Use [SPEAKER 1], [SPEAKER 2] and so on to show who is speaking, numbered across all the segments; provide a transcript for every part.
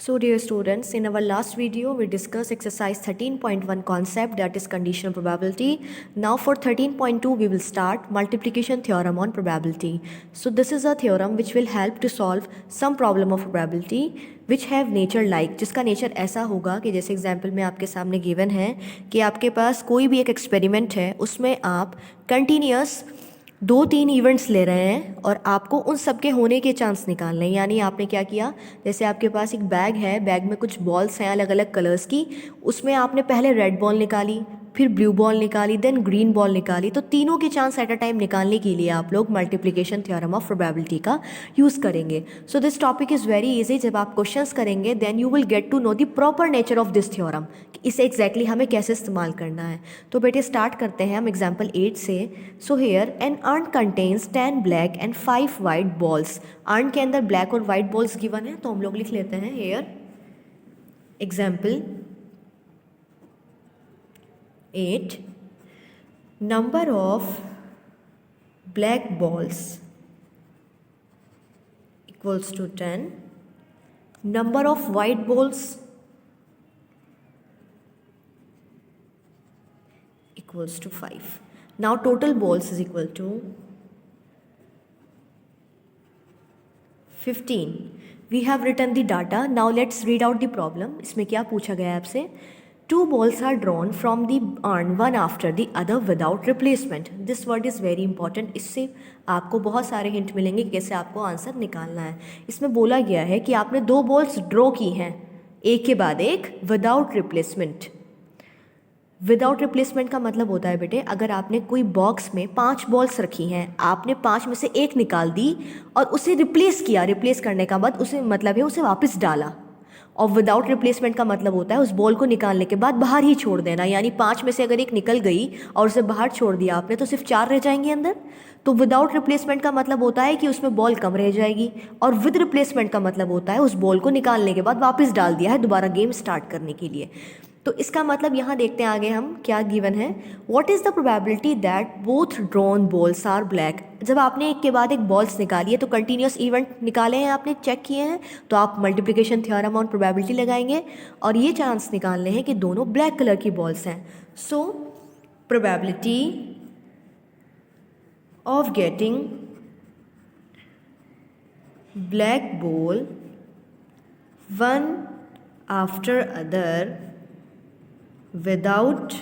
[SPEAKER 1] So dear students, in our last video we discussed exercise 13.1 concept, that is conditional probability. Now for 13.2 we will start multiplication theorem on probability. So this is a theorem which will help to solve some problem of probability which have nature like, जिसका nature ऐसा होगा कि जैसे example में आपके सामने given है कि आपके पास कोई भी एक एक्सपेरिमेंट है, उसमें आप कंटिन्यूस 2-3 इवेंट्स ले रहे हैं और आपको उन सब के होने के चांस निकालने हैं। यानी आपने क्या किया, जैसे आपके पास एक बैग है, बैग में कुछ बॉल्स हैं अलग अलग कलर्स की, उसमें आपने पहले रेड बॉल निकाली, फिर ब्लू बॉल निकाली, देन ग्रीन बॉल निकाली। तो तीनों के चांस एट अ टाइम निकालने के लिए आप लोग मल्टीप्लिकेशन थ्योरम ऑफ प्रोबेबिलिटी का यूज़ करेंगे। So this topic is very easy. जब आप क्वेश्चंस करेंगे then you will get to know the proper nature of this theorem, इसे एग्जैक्टली हमें कैसे इस्तेमाल करना है। तो बेटे स्टार्ट करते हैं हम एग्जाम्पल 8 से। So here an urn contains 10 black and 5 white balls. Urn के अंदर ब्लैक और वाइट बॉल्स गिवन है, तो हम लोग लिख लेते हैं here example 8 number of black balls equals to 10, number of white balls equals to 5. Now total balls is equal to 15. We have written the data. Now let's read out the problem. इसमें क्या पूछा गया है आपसे? 2 balls are drawn from the urn one after the other without replacement. This word is very important. इससे आपको बहुत सारे हिंट मिलेंगे कि कैसे आपको आंसर निकालना है। इसमें बोला गया है कि आपने 2 बॉल्स ड्रॉ की हैं एक के बाद एक विदाउट रिप्लेसमेंट। विदाउट रिप्लेसमेंट का मतलब होता है बेटे, अगर आपने कोई बॉक्स में 5 बॉल्स रखी हैं, आपने 5 में से एक निकाल दी और उसे रिप्लेस किया, रिप्लेस करने का बाद उसे मतलब है उसे वापस डाला। और विदाउट रिप्लेसमेंट का मतलब होता है उस बॉल को निकालने के बाद बाहर ही छोड़ देना। यानी 5 में से अगर एक निकल गई और उसे बाहर छोड़ दिया आपने तो सिर्फ 4 रह जाएंगे अंदर। तो विदाउट रिप्लेसमेंट का मतलब होता है कि उसमें बॉल कम रह जाएगी, और विद रिप्लेसमेंट का मतलब होता है उस बॉल को निकालने के बाद वापस डाल दिया है दोबारा गेम स्टार्ट करने के लिए। तो इसका मतलब यहाँ देखते हैं आगे हम क्या गिवन है। What is the probability that both drawn balls are black. जब आपने एक के बाद एक बॉल्स निकाली है तो कंटिन्यूस इवेंट निकाले हैं, आपने चेक किए हैं, तो आप मल्टीप्लिकेशन थ्योरम ऑन प्रोबेबिलिटी लगाएंगे और ये चांस निकालने हैं कि दोनों ब्लैक कलर की बॉल्स हैं। सो probability of getting black ball one after other without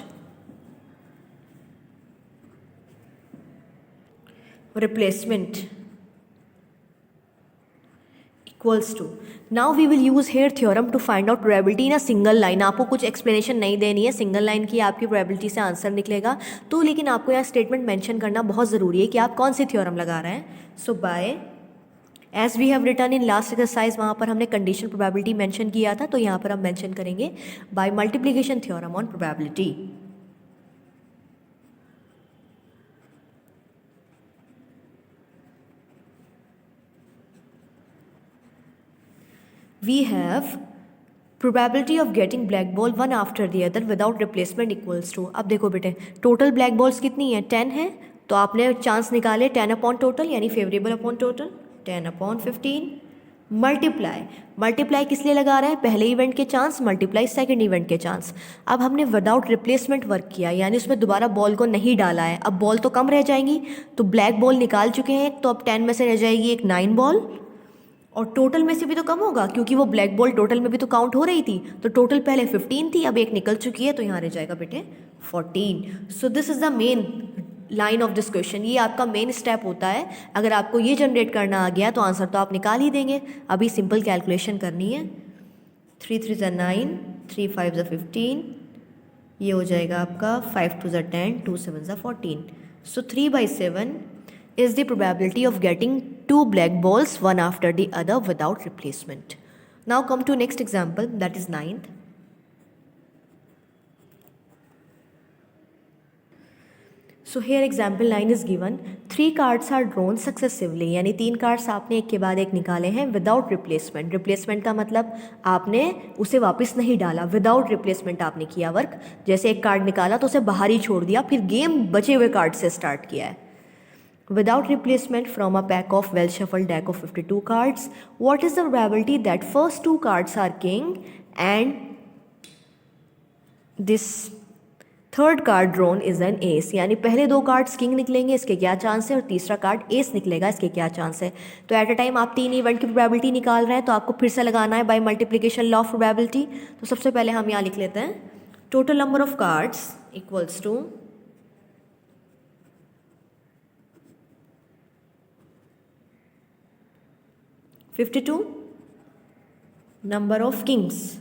[SPEAKER 1] replacement equals to, now we will use here theorem to find out probability in a single line. आपको कुछ explanation नहीं देनी है, सिंगल लाइन की आपकी probability से answer निकलेगा। तो लेकिन आपको यहाँ स्टेटमेंट मेंशन करना बहुत ज़रूरी है कि आप कौन सी थ्योरम लगा रहे हैं। So by as we have written in last exercise, वहाँ पर हमने कंडीशनल प्रोबेबिलिटी मेंशन किया था, तो यहाँ पर हम मेंशन करेंगे by multiplication theorem on probability. We have probability of getting black ball one after the other without replacement equals to. अब देखो बेटे, टोटल ब्लैक बॉल्स कितनी है? 10 है। तो आपने चांस निकाले 10 अपॉन टोटल, यानी favourable upon total 10 upon 15 multiply किस लिए लगा रहे हैं? पहले इवेंट के चांस मल्टीप्लाई सेकंड इवेंट के चांस। अब हमने विदाउट रिप्लेसमेंट वर्क किया, यानी उसमें दोबारा बॉल को नहीं डाला है। अब बॉल तो कम रह जाएंगी, तो ब्लैक बॉल निकाल चुके हैं, तो अब 10 में से रह जाएगी एक 9 बॉल, और टोटल में से भी तो कम होगा क्योंकि वो ब्लैक बॉल टोटल में भी तो काउंट हो रही थी। तो टोटल पहले 15 थी, अब एक निकल चुकी है, तो यहाँ रह जाएगा बेटे 14। So this is the main line of this question. ये आपका मेन स्टेप होता है। अगर आपको ये जनरेट करना आ गया तो आंसर तो आप निकाल ही देंगे। अभी सिंपल कैलकुलेशन करनी है। 3 3 ज़ा 9, 3 5 ज़ा 15, ये हो जाएगा आपका 5 2 ज़ा 10, 2 7 ज़ा 14। सो 3/7 is the probability of getting 2 black balls one after the other without replacement. Now come to next example, that is 9th. So here example 9 is given. 3 cards are drawn successively, यानी 3 कार्ड्स आपने एक के बाद एक निकाले हैं without replacement. Replacement का मतलब आपने उसे वापस नहीं डाला, विदाउट रिप्लेसमेंट आपने किया वर्क। जैसे एक कार्ड निकाला तो उसे बाहर ही छोड़ दिया, फिर गेम बचे हुए कार्ड से स्टार्ट किया है। without replacement from a pack of well shuffled deck of 52 cards, what is the probability that first two cards are king and this third card drawn is an S? यानी पहले दो cards king निकलेंगे, इसके क्या chance है, और तीसरा card S निकलेगा, इसके क्या चांस है। तो एट अ टाइम आप तीन इवेंट की प्रोबेबिलिटी निकाल रहे हैं, तो आपको फिर से लगाना है by multiplication law of probability. तो सबसे पहले हम यहाँ लिख लेते हैं total number of cards equals to (52) number of kings.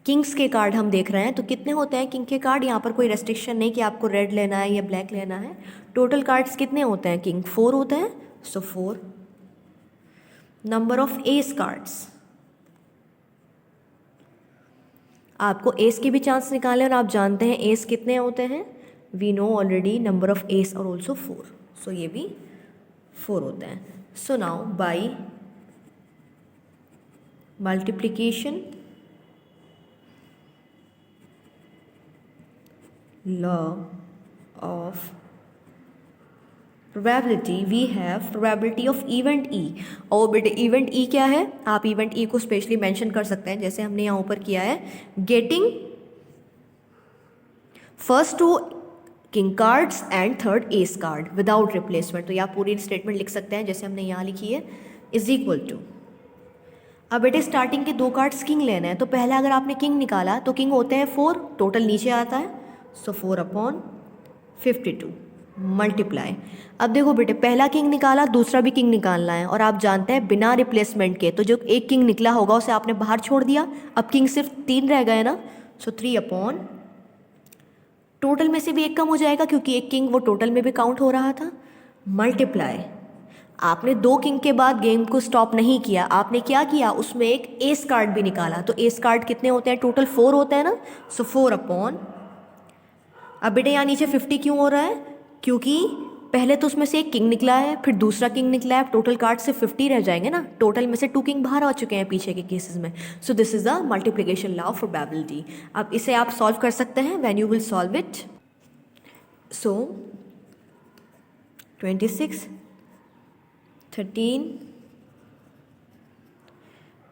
[SPEAKER 1] Kings के कार्ड हम देख रहे हैं, तो कितने होते हैं किंग के कार्ड। यहाँ पर कोई रेस्ट्रिक्शन नहीं कि आपको रेड लेना है या ब्लैक लेना है। टोटल कार्ड्स कितने होते हैं किंग, 4 होते हैं, सो 4। नंबर ऑफ एस कार्ड्स, आपको एस के भी चांस निकाले और आप जानते हैं एस कितने होते हैं, we know already number of ace और ऑल्सो 4, सो ये भी 4 होते हैं। So now by multiplication law of probability we have probability of event E। और बेटे इवेंट E क्या है, आप इवेंट E को स्पेशली मेंशन कर सकते हैं, जैसे हमने यहाँ ऊपर किया है getting first two king cards and third ace card without replacement. तो यहाँ पूरी स्टेटमेंट लिख सकते हैं जैसे हमने यहाँ लिखी है, इज इक्वल टू। अब बेटे स्टार्टिंग के दो कार्ड्स किंग लेने हैं, तो पहले अगर आपने किंग निकाला तो किंग होते हैं 4, टोटल नीचे आता है, सो 4/52 मल्टीप्लाई। अब देखो बेटे पहला किंग निकाला, दूसरा भी किंग निकालना है, और आप जानते हैं बिना रिप्लेसमेंट के, तो जो एक किंग निकला होगा उसे आपने बाहर छोड़ दिया, अब किंग सिर्फ 3 रह गए ना, सो 3/, टोटल में से भी एक कम हो जाएगा क्योंकि एक किंग वो टोटल में भी काउंट हो रहा था, मल्टीप्लाई। आपने दो किंग के बाद गेम को स्टॉप नहीं किया, आपने क्या किया, उसमें एक एस कार्ड भी निकाला, तो एस कार्ड कितने होते हैं, टोटल 4 होते हैं ना, सो 4/। अब बेटे यहाँ नीचे 50 क्यों हो रहा है, क्योंकि पहले तो उसमें से एक किंग निकला है, फिर दूसरा किंग निकला है, टोटल कार्ड से 50 रह जाएंगे ना, टोटल में से 2 किंग बाहर आ चुके हैं पीछे के केसेस में। So this is the multiplication law of probability. अब इसे आप सॉल्व कर सकते हैं when you will solve it. So 26, 13,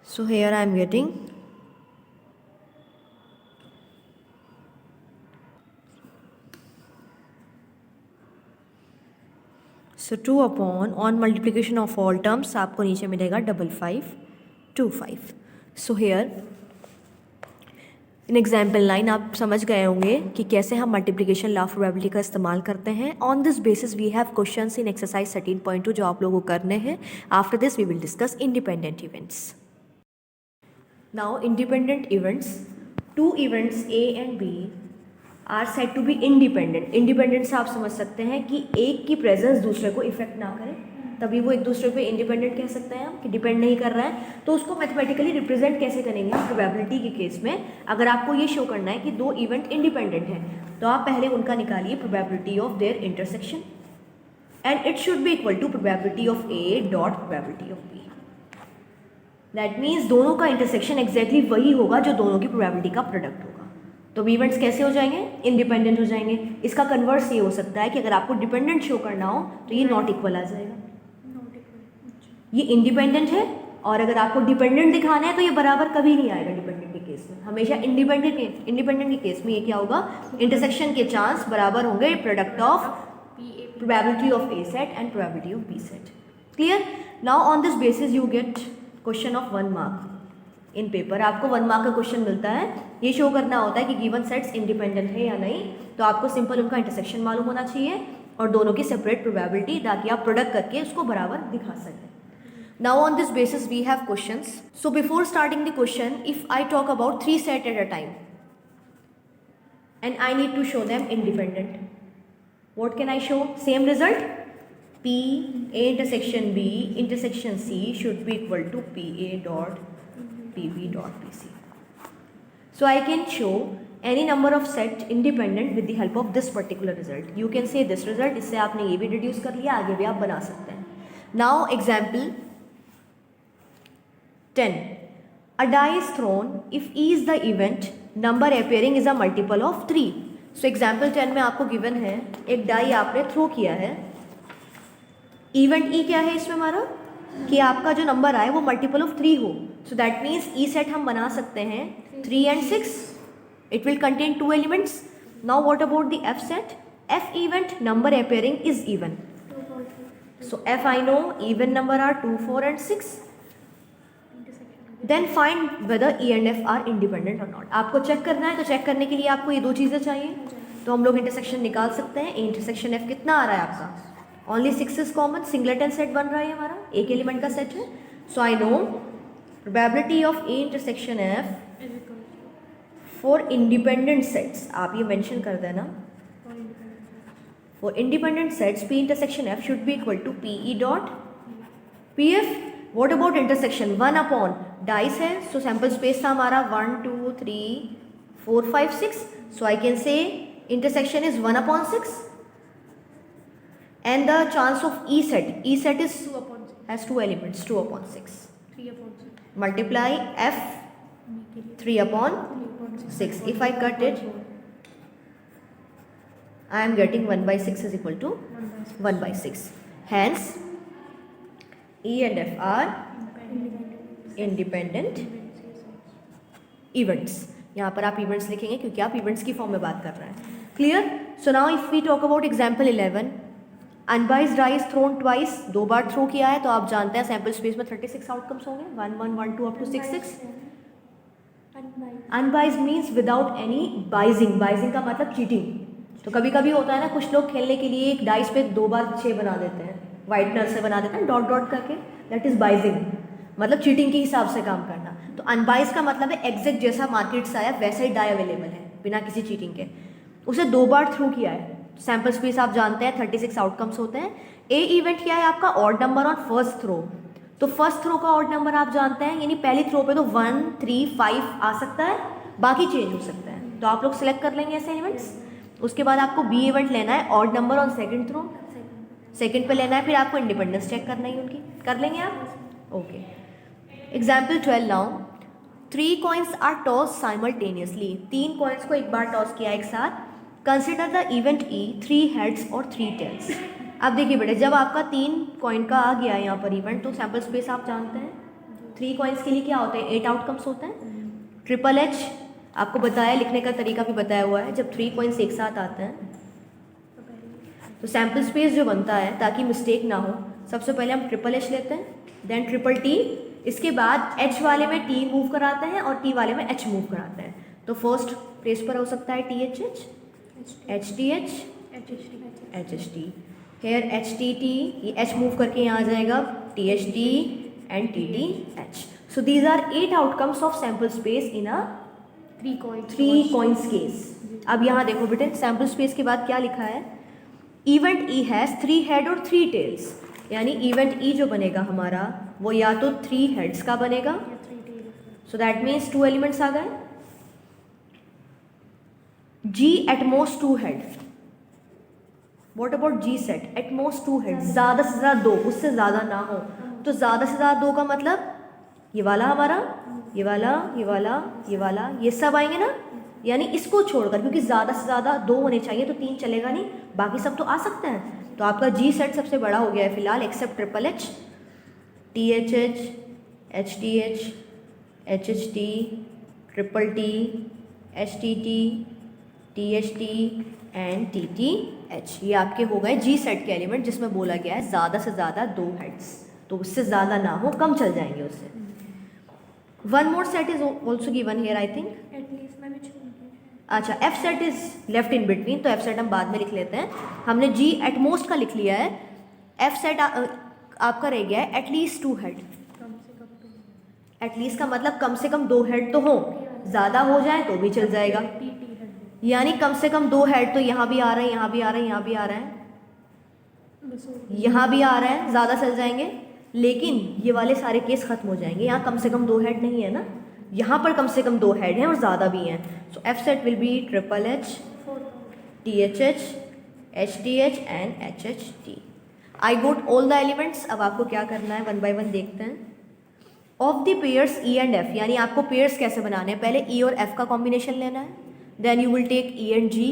[SPEAKER 1] so here I am getting so 2/, on multiplication of all terms आपको नीचे मिलेगा 5525। so here इन एग्जाम्पल 9 आप समझ गए होंगे कि कैसे हम मल्टीप्लिकेशन लॉ ऑफ प्रोबेबिलिटी का इस्तेमाल करते हैं। On this basis we have questions in exercise 13.2 जो आप लोगों को करने हैं। After this we will discuss independent events. Now independent events, 2 events A and B are said to be independent. Independent से आप समझ सकते हैं कि एक की प्रेजेंस दूसरे को इफेक्ट ना करे, तभी वो एक दूसरे पे इंडिपेंडेंट कह सकते हैं हम, कि डिपेंड नहीं कर रहा है। तो उसको मैथमेटिकली रिप्रेजेंट कैसे करेंगे प्रोबेबिलिटी के केस में, अगर आपको ये शो करना है कि दो इवेंट इंडिपेंडेंट हैं, तो आप पहले उनका निकालिए probability of their intersection, and it should be equal to probability of A dot probability of B. That means दोनों का इंटरसेक्शन एग्जैक्टली वही होगा जो दोनों की प्रोबेबिलिटी का प्रोडक्ट होगा। तो इवेंट्स कैसे हो जाएंगे, इंडिपेंडेंट हो जाएंगे। इसका कन्वर्स ये हो सकता है कि अगर आपको डिपेंडेंट शो करना हो तो ये नॉट इक्वल आ जाएगा, ये इंडिपेंडेंट है, और अगर आपको डिपेंडेंट दिखाना है तो ये बराबर कभी नहीं आएगा डिपेंडेंट के केस में। हमेशा इंडिपेंडेंट के केस में ये क्या होगा, इंटरसेक्शन के चांस बराबर होंगे product of probability of A set and probability of B set. Clear? Now on this basis you get question of 1 mark in paper. आपको 1 मार्क का क्वेश्चन मिलता है, ये शो करना होता है कि गिवन सेट्स इंडिपेंडेंट है या नहीं। तो आपको सिंपल उनका इंटरसेक्शन मालूम होना चाहिए और दोनों की सेपरेट प्रोबेबिलिटी, ताकि आप प्रोडक्ट करके उसको बराबर दिखा सकें। Now on this basis we have questions. So before starting the question, if I talk about 3 sets at a time and I need to show them independent, what can I show? Same result, P A intersection B intersection C should be equal to PA dot PB dot PC. So I can show any number of set independent with the help of this particular result. You can say this result, इससे आपने ये भी deduce कर लिया, आगे भी आप बना सकते हैं। Now example 10. A die is thrown if E is the event, number appearing is a multiple of 3. So example 10 में आपको गिवन है एक डाई आपने थ्रो किया है, इवेंट ई क्या है इसमें हमारा कि आपका जो नंबर आए वो मल्टीपल ऑफ 3 हो, so that means E set हम बना सकते हैं 3 and 6, it will contain 2 elements. Now what about the F set? F event number appearing is even, so F I know even number are 2, 4 and 6. Then find whether E and F are independent और not. आपको check करना है, तो check करने के लिए आपको ये दो चीज़ें चाहिए, तो हम लोग इंटरसेक्शन निकाल सकते हैं. ए इंटरसेक्शन एफ कितना आ रहा है आपका? Only 6 is common, singleton set बन रहा है हमारा, एक एलिमेंट का सेट है. So I know probability of A intersection F for independent sets, आप ये मेंशन कर देना, for independent sets P intersection F should be equal to P E dot P F. What about intersection? 1 upon dice है, so sample space था हमारा 1 2 3 4 5 6, सो I can say intersection is 1 upon 6. And the chance of E set is
[SPEAKER 2] 2 upon 6.
[SPEAKER 1] has 2 elements, 2 upon 6.
[SPEAKER 2] 3 upon 6.
[SPEAKER 1] Multiply F 3 upon 6. If I cut it, I am getting 1 by 6 is equal to 1 by 6. Hence, E and F are independent events. यहाँ पर आप events लिखेंगे क्योंकि आप events की form में बात कर रहे हैं. Clear? So now if we talk about example 11, unbiased dice thrown twice, 2 बार थ्रो किया है, तो आप जानते हैं सैम्पल स्पेस में 36 आउटकम्स होंगे, 1 1 1 2 up to 6 6. Unbiased means without any biasing. Biasing का मतलब चीटिंग. तो कभी कभी होता है ना, कुछ लोग खेलने के लिए एक डाइस पे 2 बार 6 बना देते हैं, वाइटनर से बना देते हैं डॉट डॉट करके, दैट इज बाइजिंग, मतलब चीटिंग के हिसाब से काम करना. तो अनबाइज्ड का मतलब है एग्जैक्ट जैसा मार्केट से आया वैसा ही डाई अवेलेबल है बिना किसी चीटिंग के. उसे 2 बार थ्रू किया है, सैम्पल स्पेस आप जानते हैं 36 आउटकम्स होते हैं. ए इवेंट क्या है आपका? Odd number on first throw. तो फर्स्ट थ्रो का ऑड नंबर आप जानते हैं, यानी पहली थ्रो पे तो 1 3 5 आ सकता है, बाकी चेंज हो सकता है. तो आप लोग सिलेक्ट कर लेंगे ऐसे एलिमेंट्स. उसके बाद आपको बी इवेंट लेना है, odd number on second throw, second पे लेना है, फिर आपको इंडिपेंडेंस चेक करना है उनकी. कर लेंगे आप? Okay. Example 12 now. 3 coins are toss simultaneously. 3 coins को एक बार टॉस किया एक साथ. Consider the event E 3 heads और 3 टेल्स. अब देखिए बेटे, जब आपका 3 कॉइन का आ गया यहाँ पर इवेंट, तो सैम्पल स्पेस आप जानते हैं 3 कॉइन्स के लिए क्या होते हैं? 8 आउटकम्स होते हैं. ट्रिपल एच आपको बताया, लिखने का तरीका भी बताया हुआ है. जब 3 कॉइन्स एक साथ आते हैं तो सैम्पल स्पेस जो बनता है, ताकि मिस्टेक ना हो, सबसे पहले हम ट्रिपल एच लेते हैं, देन ट्रिपल टी, इसके बाद एच वाले में टी मूव कराते हैं और टी वाले में एच मूव कराते हैं. तो फर्स्ट प्लेस पर हो सकता है T H H, H T H, H H T. Here H T T, ये एच मूव करके यहाँ आ जाएगा T H T and T T H. So these are 8 outcomes of sample space in a 3 coins case. अब यहाँ देखो बेटे, sample space के बाद क्या लिखा है? इवेंट ई हैज़ 3 हेड और 3 टेल्स, यानी इवेंट ई जो बनेगा हमारा वो या तो 3 हेड्स का बनेगा, सो दैट मीन्स 2 एलिमेंट्स आ गए. G at most 2 head. What about G set? At most 2 head. ज़्यादा से ज़्यादा 2, उससे ज़्यादा ना हो. तो ज़्यादा से ज़्यादा 2 का मतलब ये वाला हमारा, ये वाला, ये वाला, ये वाला, ये सब आएंगे ना, यानी इसको छोड़कर, क्योंकि ज़्यादा से ज़्यादा 2 होने चाहिए, तो 3 चलेगा नहीं, बाकी सब तो आ सकते हैं. तो आपका G सेट सबसे बड़ा हो गया है फिलहाल, except triple H, T H H, H T H, H H T, triple T, H T T, T H T and T T H. ये आपके हो गए जी सेट के एलिमेंट, जिसमें बोला गया है ज़्यादा से ज़्यादा 2 हेड्स, तो उससे ज़्यादा ना हो, कम चल जाएंगे उससे. One more set is also given here I think. अच्छा, F set is left in between, तो एफ सेट हम बाद में लिख लेते हैं. हमने जी एट मोस्ट का लिख लिया है. एफ सेट आपका रह गया है एटलीस्ट 2 हेड. एटलीस्ट का मतलब कम से कम 2 हेड तो हो, ज़्यादा हो जाए तो भी चल जाएगा, यानी कम से कम 2 हेड. तो यहाँ भी आ रहे हैं, यहाँ भी आ रहे हैं, यहाँ भी आ रहे हैं, यहाँ भी आ रहे हैं, ज़्यादा चल जाएंगे, लेकिन ये वाले सारे केस खत्म हो जाएंगे. यहाँ कम से कम 2 हेड नहीं है ना, यहाँ पर कम से कम 2 हेड हैं और ज़्यादा भी हैं. So F set will be triple H, T H H, H T H and H H T. I got all the elements. अब आपको क्या करना है, 1 बाय 1 देखते हैं. Of the pairs E and F, यानी आपको पेयर्स कैसे बनाने हैं, पहले ई और एफ का कॉम्बिनेशन लेना है, then you will take E and G,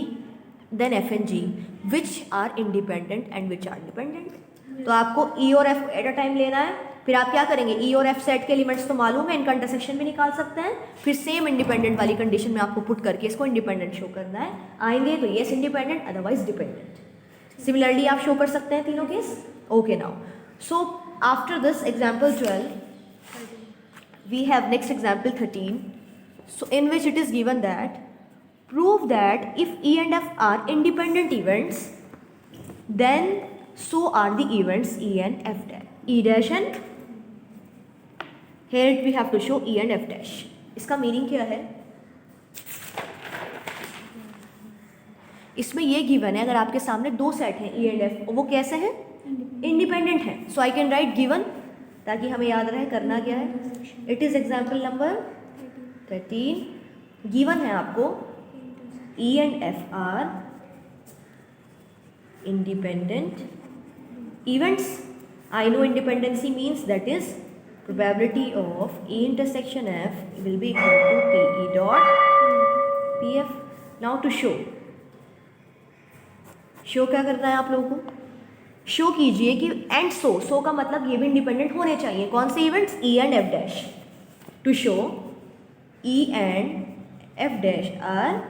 [SPEAKER 1] then F and G which are independent and which are dependent. तो आपको ई और एफ एट अ टाइम लेना है, फिर आप क्या करेंगे, ई और एफ सेट के एलिमेंट्स तो मालूम है, इनका इंटरसेक्शन भी निकाल सकते हैं, फिर सेम इंडिपेंडेंट वाली कंडीशन में आपको पुट करके इसको इंडिपेंडेंट शो करना है। आएंगे तो yes independent, otherwise dependent. Similarly आप शो कर सकते हैं तीनों case. Okay now, so after this example 12 we have next example 13, so in which it is given that prove that if E and F are independent events then so are the events E and F dash, E dash and here we have to show E and F dash। इसका meaning क्या है, इसमें ये given है अगर आपके सामने दो सेट हैं E and F, वो कैसे हैं, इंडिपेंडेंट हैं। So I can write given ताकि हमें याद रहे करना क्या है। It is example number 13, given है आपको E and F are independent events। I know independency means that is probability of E intersection F will be equal to PE dot PF। Now to show क्या करना है आप लोगों को, show कीजिए कि एंड सो का मतलब ये भी इंडिपेंडेंट होने चाहिए। कौन से events, E and F dash. To show E and F dash are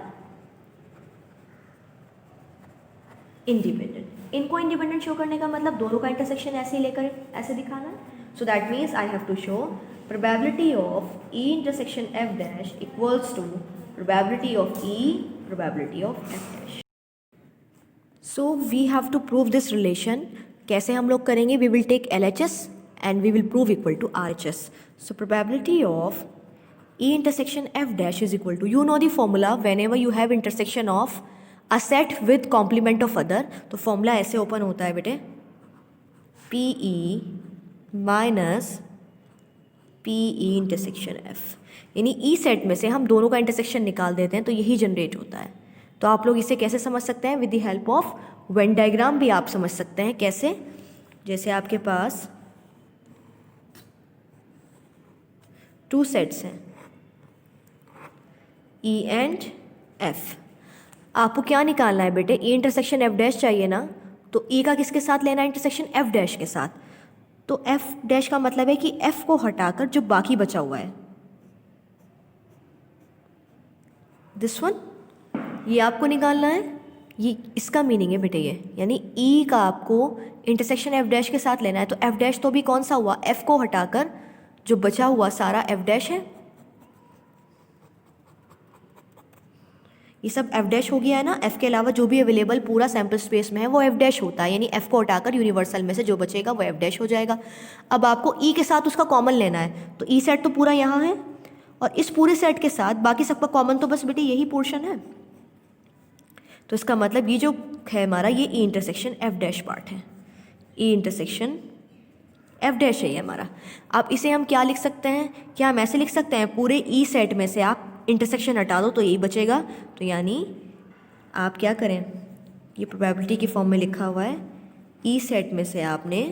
[SPEAKER 1] independent. इनको इंडिपेंडेंट शो करने का मतलब दोनों का इंटरसेक्शन ऐसे ही लेकर ऐसे दिखाना है। So that means I have to show probability of E intersection F dash equals to probability of E probability of F dash. So we have to prove this relation. कैसे हम लोग करेंगे, we will take LHS and we will prove equal to RHS। So probability of E intersection F dash is equal to, you know the formula whenever you have intersection of a set with complement of other. तो formula ऐसे open होता है बेटे, PE minus PE intersection F, यानी E set में से हम दोनों का इंटरसेक्शन निकाल देते हैं तो यही जनरेट होता है। तो आप लोग इसे कैसे समझ सकते हैं, with the help of Venn diagram भी आप समझ सकते हैं। कैसे, जैसे आपके पास टू सेट्स हैं E एंड F, आपको क्या निकालना है बेटे, E इंटरसेक्शन F डैश चाहिए ना, तो E का किसके साथ लेना है, इंटरसेक्शन F डैश के साथ। तो F डैश का मतलब है कि F को हटाकर जो बाकी बचा हुआ है, दिस वन, ये आपको निकालना है। ये इसका मीनिंग है बेटे ये, यानी E का आपको इंटरसेक्शन F डैश के साथ लेना है। तो F डैश तो भी कौन सा हुआ, F को हटाकर जो बचा हुआ सारा F डैश है, ये सब F डैश हो गया है ना। F के अलावा जो भी अवेलेबल पूरा सैम्पल स्पेस में है वो F डैश होता है, यानी F को हटाकर यूनिवर्सल में से जो बचेगा वो F डैश हो जाएगा। अब आपको E के साथ उसका कॉमन लेना है, तो E सेट तो पूरा यहाँ है और इस पूरे सेट के साथ बाकी सबका कॉमन तो बस बेटे यही पोर्शन है। तो इसका मतलब ये जो है हमारा, ये E intersection F dash part है, E इंटरसेक्शन F डैश है ये हमारा। अब इसे हम क्या लिख सकते हैं, क्या हम ऐसे लिख सकते हैं, पूरे E सेट में से आप इंटरसेक्शन हटा दो तो यही बचेगा। तो यानी आप क्या करें, ये प्रोबेबिलिटी की फॉर्म में लिखा हुआ है, E सेट में से आपने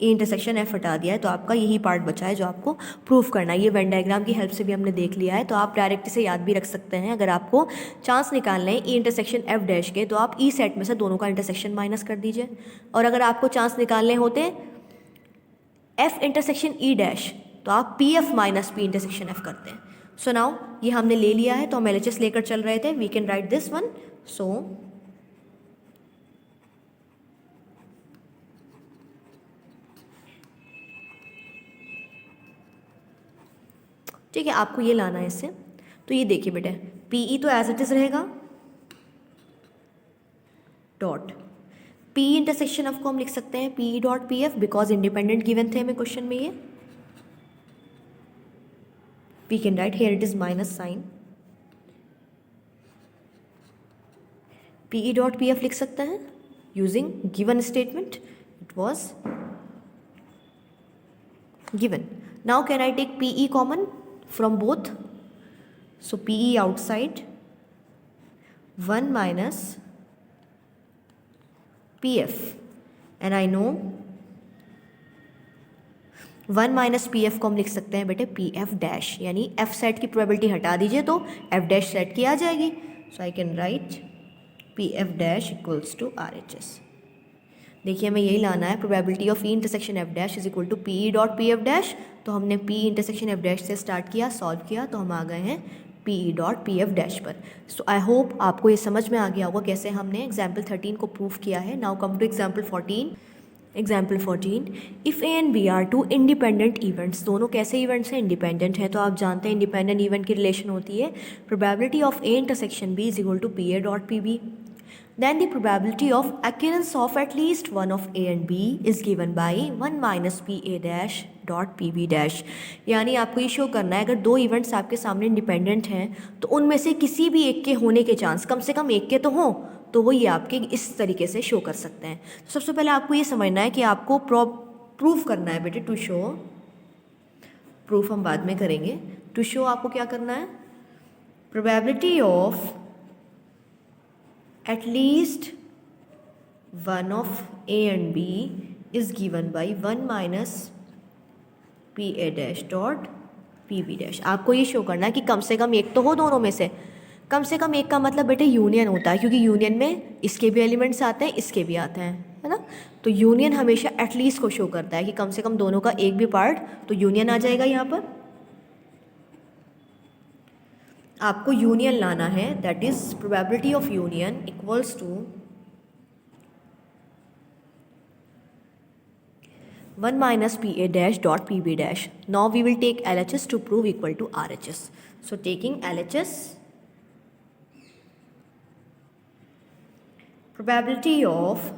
[SPEAKER 1] E इंटरसेक्शन F हटा दिया है तो आपका यही पार्ट बचा है जो आपको प्रूफ करना है। ये वेन डायग्राम की हेल्प से भी हमने देख लिया है, तो आप डायरेक्ट इसे याद भी रख सकते हैं। अगर आपको चांस निकालने हैं E इंटरसेक्शन F डैश के, तो आप E सेट में से दोनों का इंटरसेक्शन माइनस कर दीजिए, और अगर आपको चांस निकालने होते F इंटरसेक्शन E डैश, तो आप PF minus P intersection F करते हैं। सो नाउ ये हमने ले लिया है, तो हम LHS लेकर चल रहे थे, we can write this one. So ठीक है, आपको ये लाना है इससे। तो ये देखिए बेटे, PE तो एज इट इज रहेगा, डॉट PE इंटरसेक्शन ऑफ को हम लिख सकते हैं PE dot PF, because independent given थे हमें क्वेश्चन में ये। We can write here it is minus sign, PE dot PF लिख सकते हैं using given statement, it was given। Now can I take PE common from both? So PE outside 1 minus PF, and I know 1 minus PF को हम लिख सकते हैं बेटे PF dash, यानी F सेट की प्रोबेबिलिटी हटा दीजिए तो F डैश सेट की आ जाएगी। So I can write P F dash equals to R H S. देखिए हमें यही लाना है, probability of E intersection F dash is equal to P E dot P F dash. तो हमने पी इंटरसेक्शन एफ डैश से start किया, solve किया, तो हम आ गए हैं P E dot P F dash पर। सो आई होप आपको ये समझ में आ गया होगा कैसे हमने एग्जाम्पल 13 को प्रूव किया है। Now come to example 14। Example 14, if A and B are two independent events, दोनों कैसे इवेंट्स हैं, इंडिपेंडेंट है। तो आप जानते हैं इंडिपेंडेंट इवेंट की रिलेशन होती है probability of A intersection B is equal to P A dot P B. Then the probability of occurrence of at least one of A and B is given by 1 minus PA dash dot PB dash। यानी आपको ये show करना है अगर दो events आपके सामने independent हैं तो उनमें से किसी भी एक के होने के चांस कम से कम एक के तो हों, तो वो ये आपके इस तरीके से शो कर सकते हैं। तो सबसे पहले आपको ये समझना है कि आपको प्रूफ करना है बेटे, टू शो, प्रूफ हम बाद में करेंगे। टू शो आपको क्या करना है, probability of at least one of A and B is given by 1 minus PA dash dot PB dash। आपको ये शो करना है कि कम से कम एक तो हो दोनों में से। कम से कम एक का मतलब बेटे यूनियन होता है, क्योंकि यूनियन में इसके भी एलिमेंट्स आते हैं, इसके भी आते हैं, है ना। तो यूनियन हमेशा एटलीस्ट को शो करता है कि कम से कम दोनों का एक भी पार्ट, तो यूनियन आ जाएगा यहाँ पर। आपको यूनियन लाना है, that is probability of union equals to 1 minus PA dash dot PB dash। Now we will take LHS to prove equal to RHS। So taking LHS, probability of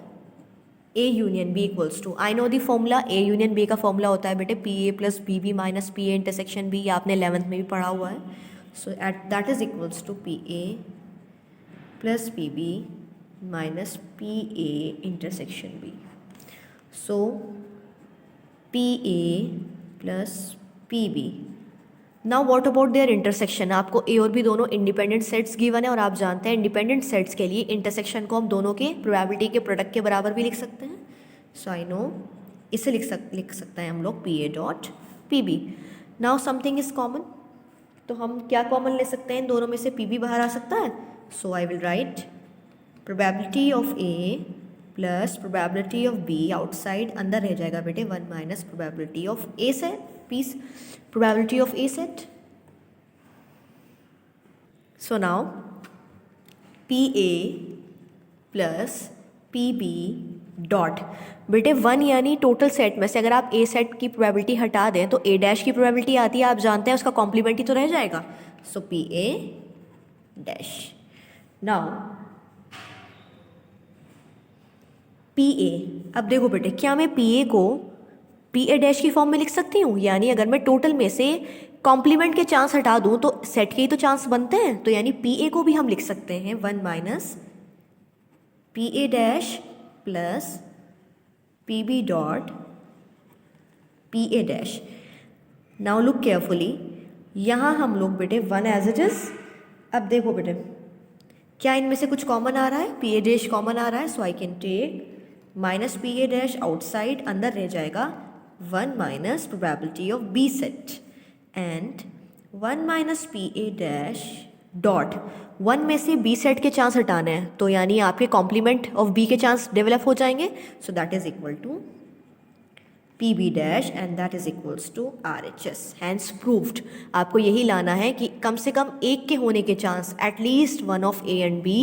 [SPEAKER 1] A union B equals to, I know the formula, A union B का formula होता है बेटे PA plus BB minus PA intersection B, आपने 11th में भी पढ़ा हुआ है। So that is equals to PA plus PB minus PA intersection B। So PA plus PB। Now what about their intersection? आपको A और B दोनों independent sets given है और आप जानते हैं इंडिपेंडेंट सेट्स के लिए इंटरसेक्शन को हम दोनों के प्रोबेबिलिटी के प्रोडक्ट के बराबर भी लिख सकते हैं। सो आई नो इसे लिख सकते हैं हम लोग PA dot PB। Now something is common, तो हम क्या कॉमन ले सकते हैं, इन दोनों में से PB बाहर आ सकता है। So I will write probability of A plus probability of B outside, अंदर रह जाएगा बेटे 1 माइनस प्रोबेबिलिटी ऑफ A से पीस probability of A set. So now PA plus PB dot, बेटे 1 यानी टोटल सेट में से अगर आप A सेट की प्रोबेबिलिटी हटा दें तो A डैश की प्रोबेबिलिटी आती है, आप जानते हैं उसका कॉम्प्लीमेंट ही तो रह जाएगा। सो PA डैश। नाउ PA, अब देखो बेटे क्या मैं PA को PA डैश की फॉर्म में लिख सकती हूँ, यानी अगर मैं टोटल में से कॉम्प्लीमेंट के चांस हटा दूँ तो सेट के ही तो चांस बनते हैं, तो यानी PA को भी हम लिख सकते हैं 1 minus PA dash plus PB dot PA dash. Now look carefully, यहाँ हम लोग बेटे 1 एज इट इज। अब देखो बेटे क्या इनमें से कुछ कॉमन आ रहा है, PA डैश कॉमन आ रहा है। So I can take minus PA dash outside, अंदर रह जाएगा 1 minus probability of B set and 1 minus PA dash dot 1 में से B सेट के चांस हटाने हैं, तो यानी आपके कॉम्प्लीमेंट ऑफ B के चांस डेवलप हो जाएंगे। So that is equal to PB dash and that is equals to RHS। Hence proved. आपको यही लाना है कि कम से कम एक के होने के chance at least 1 of A and B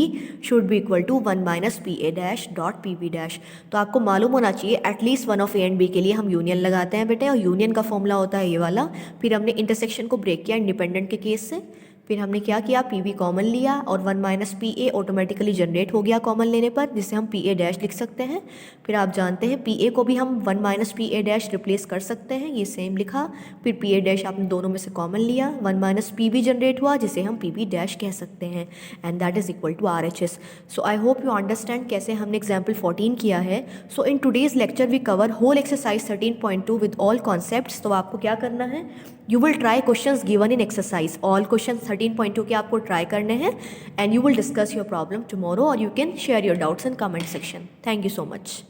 [SPEAKER 1] should be equal to 1 minus PA dash dot PB dash. तो आपको मालूम होना चाहिए at least 1 of A and B के लिए हम यूनियन लगाते हैं बेटे, और यूनियन का फॉर्मूला होता है ये वाला। फिर हमने इंटरसेक्शन को ब्रेक किया इंडिपेंडेंट के केस से, फिर हमने क्या किया, PB कॉमन लिया और 1 माइनस PA ऑटोमेटिकली जनरेट हो गया कॉमन लेने पर, जिसे हम PA डैश लिख सकते हैं। फिर आप जानते हैं PA को भी हम 1 माइनस PA डैश रिप्लेस कर सकते हैं, ये सेम लिखा। फिर PA डैश आपने दोनों में से कॉमन लिया, 1 माइनस PB जनरेट हुआ जिसे हम PB डैश कह सकते हैं, and that is equal to RHS। So I hope you understand कैसे हमने एग्जाम्पल 14 किया है। So in today's lecture we cover whole exercise 13.2 with all concepts. तो आपको क्या करना है, you will try questions given in exercise, all question 13.2 के आपको ट्राई करने हैं, and you will discuss your problem tomorrow, और you can share your doubts in comment section. Thank you so much.